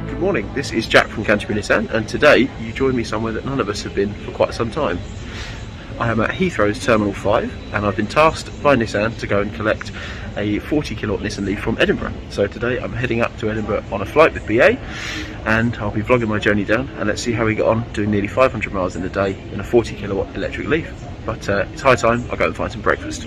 Good morning, this is Jack from Canterbury Nissan, and today you join me somewhere that none of us have been for quite some time. I am at Heathrow's Terminal 5 and I've been tasked by Nissan to go and collect a 40 kilowatt Nissan LEAF from Edinburgh. So today I'm heading up to Edinburgh on a flight with BA, and I'll be vlogging my journey down, and let's see how we get on doing nearly 500 miles in a day in a 40 kilowatt electric LEAF. But it's high time I'll go and find some breakfast.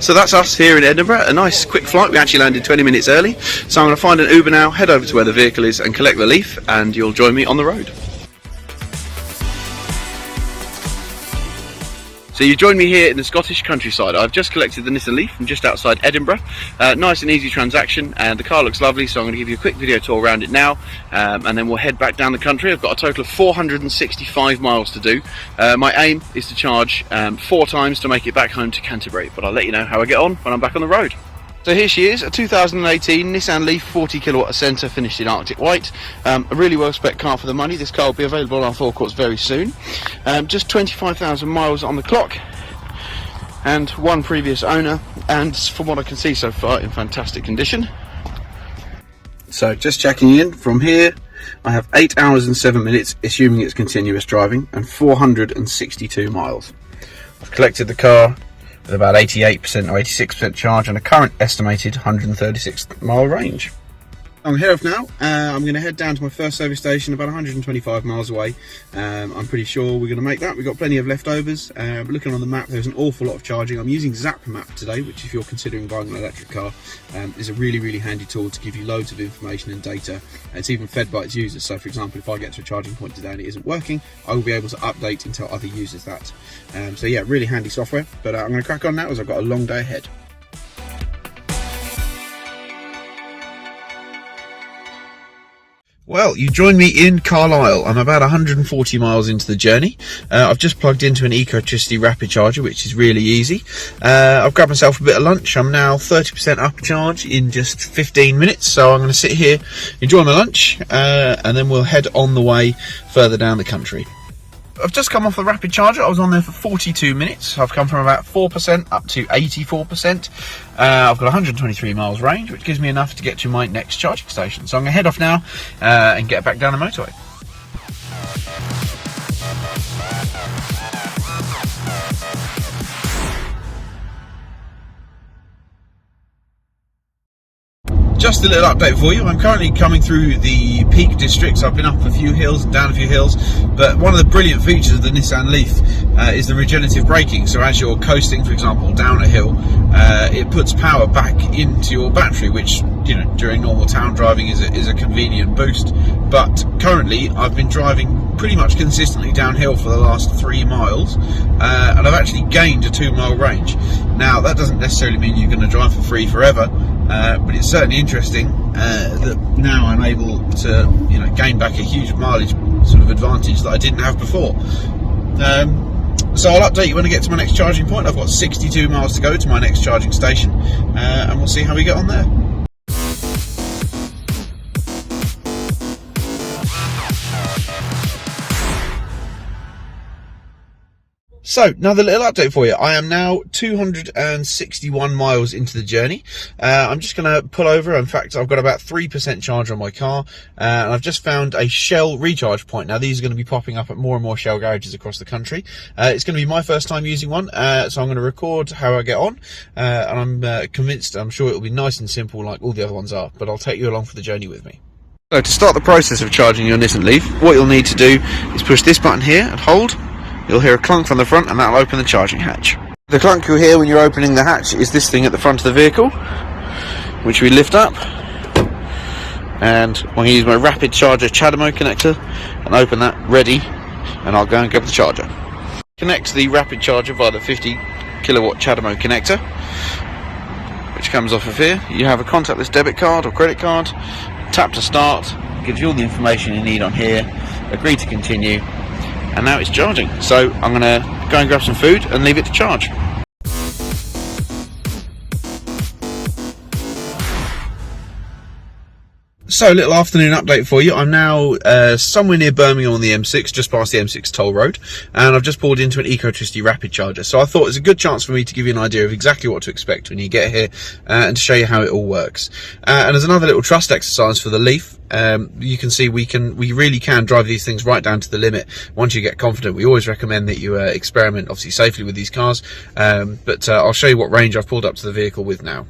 So that's us here in Edinburgh, a nice quick flight. We actually landed 20 minutes early. So I'm going to find an Uber now, head over to where the vehicle is and collect the LEAF, and you'll join me on the road. So you join me here in the Scottish countryside. I've just collected the Nissan LEAF from just outside Edinburgh. Nice and easy transaction, and the car looks lovely, so I'm going to give you a quick video tour around it now, and then we'll head back down the country. I've got a total of 465 miles to do. My aim is to charge 4 times to make it back home to Canterbury, but I'll let you know how I get on when I'm back on the road. So here she is, a 2018 Nissan LEAF 40 kilowatt Ascenta, finished in Arctic White. A really well spec car for the money. This car will be available on our forecourts very soon. Just 25,000 miles on the clock, and one previous owner, and from what I can see so far, in fantastic condition. So just checking in from here, I have 8 hours and 7 minutes, assuming it's continuous driving, and 462 miles. I've collected the car with about 88% or 86% charge and a current estimated 136 mile range. I'm here off now. I'm going to head down to my first service station about 125 miles away. I'm pretty sure we're going to make that. We've got plenty of leftovers, but looking on the map there's an awful lot of charging. I'm using ZapMap today, which if you're considering buying an electric car is a really handy tool to give you loads of information and data. It's even fed by its users, so for example if I get to a charging point today and it isn't working, I will be able to update and tell other users that. So yeah, really handy software, but I'm going to crack on now as I've got a long day ahead. Well, you join me in Carlisle. I'm about 140 miles into the journey. I've just plugged into an ecotricity rapid charger, which is really easy. I've grabbed myself a bit of lunch. I'm now 30% up charge in just 15 minutes. So I'm going to sit here, enjoy my lunch, and then we'll head on the way further down the country. I've just come off the rapid charger. I was on there for 42 minutes. I've come from about 4% up to 84%. I've got 123 miles range, which gives me enough to get to my next charging station. So I'm going to head off now and get back down the motorway. Just a little update for you. I'm currently coming through the Peak Districts. I've been up a few hills and down a few hills, but one of the brilliant features of the Nissan LEAF is the regenerative braking. So as you're coasting, for example, down a hill, it puts power back into your battery, which, you know, during normal town driving is a convenient boost. But currently I've been driving pretty much consistently downhill for the last 3 miles, and I've actually gained a 2-mile range. Now that doesn't necessarily mean you're going to drive for free forever, but it's certainly interesting that now I'm able to, you know, gain back a huge mileage sort of advantage that I didn't have before. So I'll update you when I get to my next charging point. I've got 62 miles to go to my next charging station, and we'll see how we get on there. So, another little update for you. I am now 261 miles into the journey. I'm just going to pull over. In fact, I've got about 3% charge on my car, and I've just found a Shell recharge point. Now, these are going to be popping up at more and more Shell garages across the country. It's going to be my first time using one, so I'm going to record how I get on, and I'm convinced, I'm sure it will be nice and simple like all the other ones are, but I'll take you along for the journey with me. So, to start the process of charging your Nissan LEAF, what you'll need to do is push this button here and hold. You'll hear a clunk from the front, and that'll open the charging hatch. The clunk you'll hear when you're opening the hatch is this thing at the front of the vehicle, which we lift up, and I'm going to use my rapid charger CHAdeMO connector and open that ready, and I'll go and grab the charger. Connect the rapid charger via the 50 kilowatt CHAdeMO connector, which comes off of here. You have a contactless debit card or credit card. Tap to start, gives you all the information you need on here, agree to continue, and now it's charging. So I'm going to go and grab some food and leave it to charge. So, a little afternoon update for you. I'm now somewhere near Birmingham on the M6, just past the M6 toll road, and I've just pulled into an ecotricity rapid charger. So I thought it was a good chance for me to give you an idea of exactly what to expect when you get here, and to show you how it all works. And as another little trust exercise for the Leaf, you can see we really can drive these things right down to the limit once you get confident. We always recommend that you experiment, obviously safely, with these cars, but I'll show you what range I've pulled up to the vehicle with now.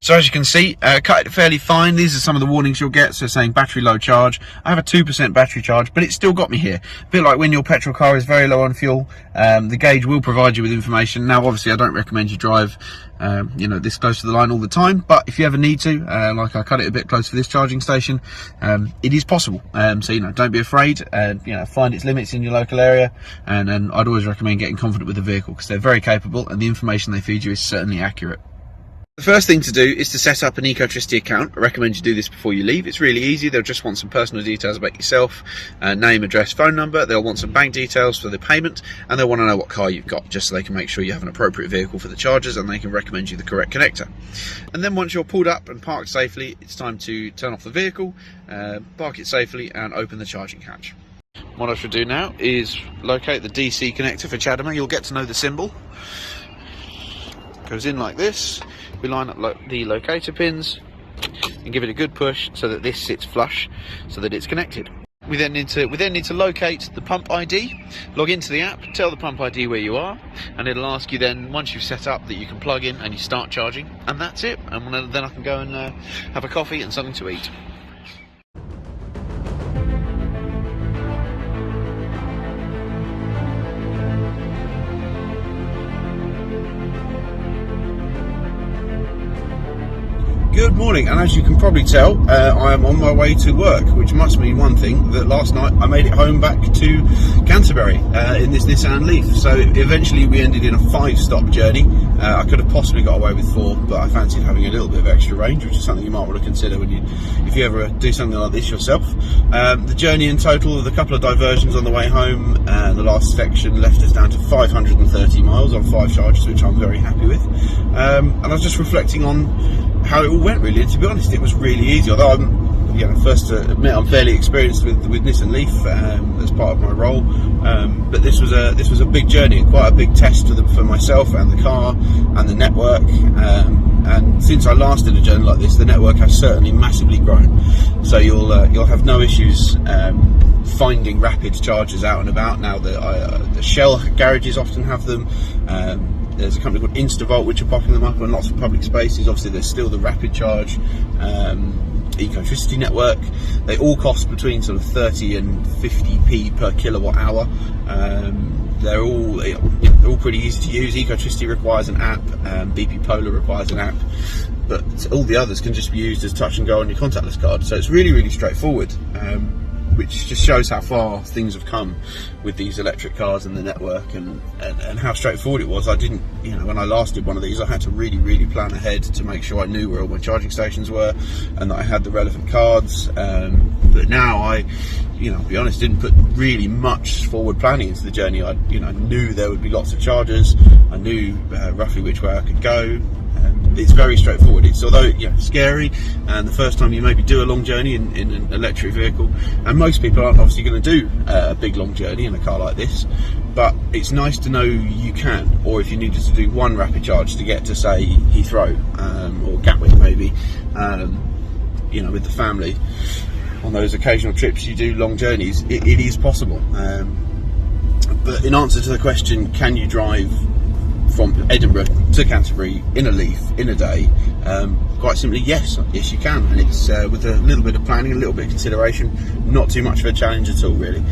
So as you can see, cut it fairly fine. These are some of the warnings you'll get. So saying battery low charge. I have a 2% battery charge, but it still got me here. A bit like when your petrol car is very low on fuel, the gauge will provide you with information. Now, obviously, I don't recommend you drive, this close to the line all the time. But if you ever need to, like I cut it a bit close for this charging station, it is possible. So, don't be afraid. Find its limits in your local area. And I'd always recommend getting confident with the vehicle because they're very capable and the information they feed you is certainly accurate. The first thing to do is to set up an ecotricity account. I recommend you do this before you leave. It's really easy. They'll just want some personal details about yourself, name, address, phone number. They'll want some bank details for the payment, and they'll want to know what car you've got, just so they can make sure you have an appropriate vehicle for the chargers and they can recommend you the correct connector. And then once you're pulled up and parked safely, it's time to turn off the vehicle, park it safely, and open the charging hatch. What I should do now is locate the DC connector for CHAdeMO. You'll get to know the symbol. Goes in like this. We line up the locator pins and give it a good push so that this sits flush, so that it's connected. We then need to locate the pump ID, log into the app, tell the pump ID where you are, and it'll ask you then, once you've set up, that you can plug in and you start charging, and that's it. And then I can go and have a coffee and something to eat. Good morning, and as you can probably tell, I am on my way to work, which must mean one thing, that last night I made it home back to Canterbury in this Nissan LEAF. So eventually we ended in a 5-stop journey. I could have possibly got away with 4, but I fancied having a little bit of extra range, which is something you might want to consider if you ever do something like this yourself. The journey in total, with a couple of diversions on the way home, the last section left us down to 530 miles on 5 charges, which I'm very happy with. And I was just reflecting on how it all went, really, and to be honest, it was really easy. Although I'm, first to admit, I'm fairly experienced with Nissan LEAF as part of my role, but this was a big journey and quite a big test for myself and the car and the network. And since I last did a journey like this, the network has certainly massively grown. So you'll have no issues finding rapid chargers out and about now. The Shell garages often have them. There's a company called Instavolt which are popping them up on lots of public spaces. Obviously there's still the rapid charge ecotricity network. They all cost between sort of 30 and 50p per kilowatt hour. They're all pretty easy to use. Ecotricity requires an app, BP Polar requires an app, but all the others can just be used as touch and go on your contactless card. So it's really straightforward, which just shows how far things have come with these electric cars and the network, and how straightforward it was. I didn't, when I last did one of these, I had to really plan ahead to make sure I knew where all my charging stations were and that I had the relevant cards. But now I, to be honest, didn't put really much forward planning into the journey. I knew there would be lots of chargers. I knew roughly which way I could go. It's very straightforward. It's, although scary, and the first time you maybe do a long journey in an electric vehicle, and most people aren't obviously going to do a big long journey in a car like this, but it's nice to know you can. Or if you needed to do one rapid charge to get to, say, Heathrow or Gatwick maybe, with the family, on those occasional trips you do long journeys, it is possible. But in answer to the question, can you drive from Edinburgh to Canterbury in a LEAF in a day? Quite simply, yes you can, and it's with a little bit of planning, a little bit of consideration, not too much of a challenge at all, really.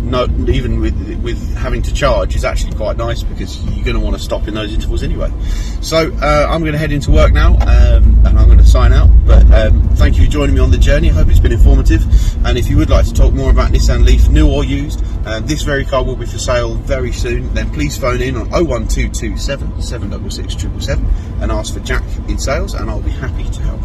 Not even with having to charge is actually quite nice, because you're going to want to stop in those intervals anyway. So I'm going to head into work now, and I'm going to sign out. But thank you for joining me on the journey. I hope it's been informative. And if you would like to talk more about Nissan LEAF, new or used, this very car will be for sale very soon. Then please phone in on 01227 766 777 and ask for Jack in sales, and I'll be happy to help.